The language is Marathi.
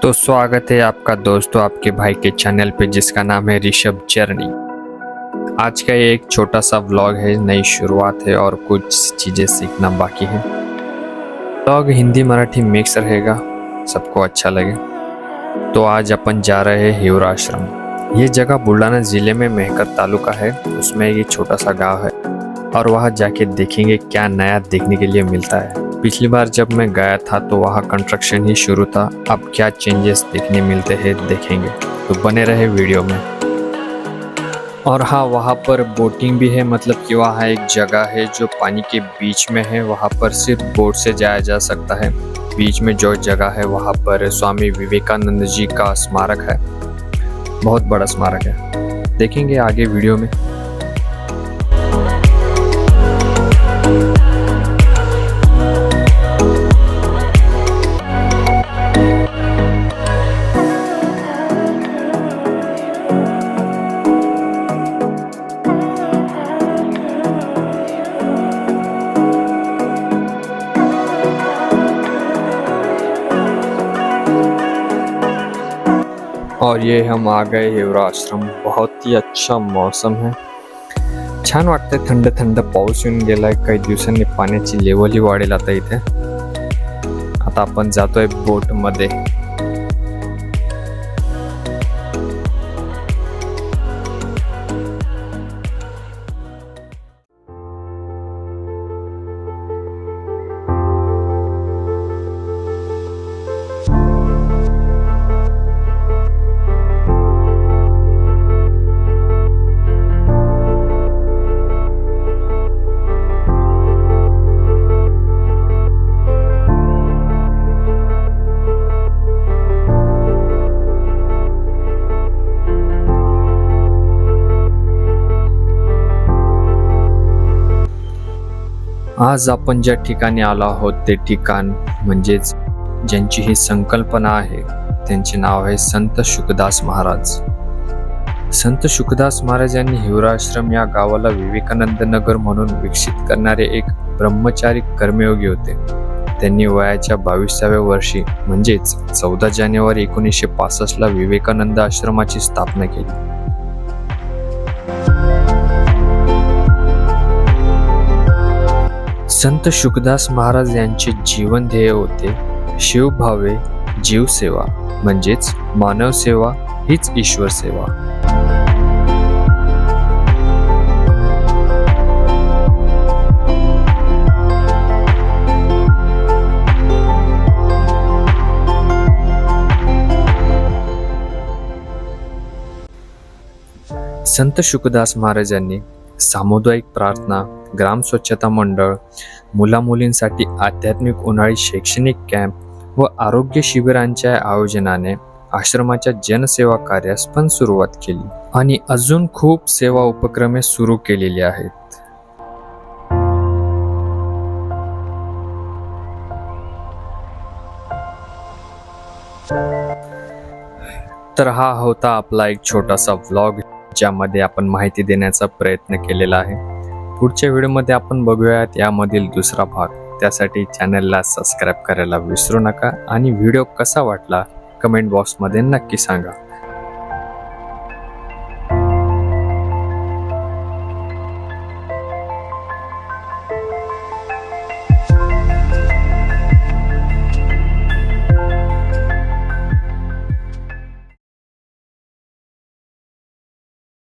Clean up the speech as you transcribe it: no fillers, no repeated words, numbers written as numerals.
तो स्वागत है आपका दोस्तों आपके भाई के चैनल पे जिसका नाम है ऋषभ जर्नी। आज का ये एक छोटा सा व्लॉग है, नई शुरुआत है और कुछ चीज़ें सीखना बाकी है। व्लॉग हिंदी मराठी मिक्स रहेगा, सबको अच्छा लगे। तो आज अपन जा रहे हैं हिवरा आश्रम। ये जगह बुलढाणा ज़िले में मेहकर तालुका है, उसमें एक छोटा सा गाँव है और वहाँ जाके देखेंगे क्या नया देखने के लिए मिलता है। पिछली बार जब मैं गया था तो वहाँ कंस्ट्रक्शन ही शुरू था, अब क्या चेंजेस देखने मिलते हैं देखेंगे, तो बने रहे वीडियो में। और हाँ, वहाँ पर बोटिंग भी है, मतलब कि वहाँ एक जगह है जो पानी के बीच में है, वहाँ पर सिर्फ बोट से जाया जा सकता है। बीच में जो जगह है वहाँ पर स्वामी विवेकानंद जी का स्मारक है, बहुत बड़ा स्मारक है, देखेंगे आगे वीडियो में। और ये हम आ गए हिवरा आश्रम। बहुत ही अच्छा मौसम है, छान वाटतंय, थंड थंड पाऊस येऊन गेलाय, काही दिवसांनी पाण्याची लेवल ही वाढेल आता इथे। आता आपण जातोय बोट मध्ये। आज आपण ज्या ठिकाणी आलो आहोत ते ठिकाण म्हणजेच ज्यांची ही संकल्पना आहे त्यांचे नाव आहे संत शुकदास महाराज। संत शुकदास महाराज यांनी हिवरा आश्रम या गावाला विवेकानंद नगर म्हणून विकसित करणारे एक ब्रह्मचारी कर्मयोगी होते। त्यांनी वयाच्या 22व्या वर्षी म्हणजेच 14 जानेवारी 1965 ला विवेकानंद आश्रमाची स्थापना केली। संत शुकदास महाराज यांचे जीवन ध्येय होते शिवभावे जीवसेवा, म्हणजेच मानव सेवा हीच ईश्वर सेवा। संत शुकदास महाराजांनी सामुदायिक प्रार्थना, ग्राम स्वच्छता मंडळ, मुलामुलींसाठी आध्यात्मिक उन्हाळी शैक्षणिक कॅम्प व आरोग्य शिबिरांच्या आयोजनाने आश्रमाच्या जनसेवा कार्यास पण सुरुवात केली आणि अजून खूप सेवा उपक्रमे सुरू केलेली आहेत। तर हा होता आपला एक छोटासा व्लॉग, ज्यामध्ये आपण माहिती देण्याचा प्रयत्न केलेला आहे। पुढच्या व्हिडिओमध्ये आपण बघूयात यामधील दुसरा भाग। त्यासाठी चॅनलला सबस्क्राईब करायला विसरू नका आणि व्हिडिओ कसा वाटला कमेंट बॉक्समध्ये नक्की सांगा।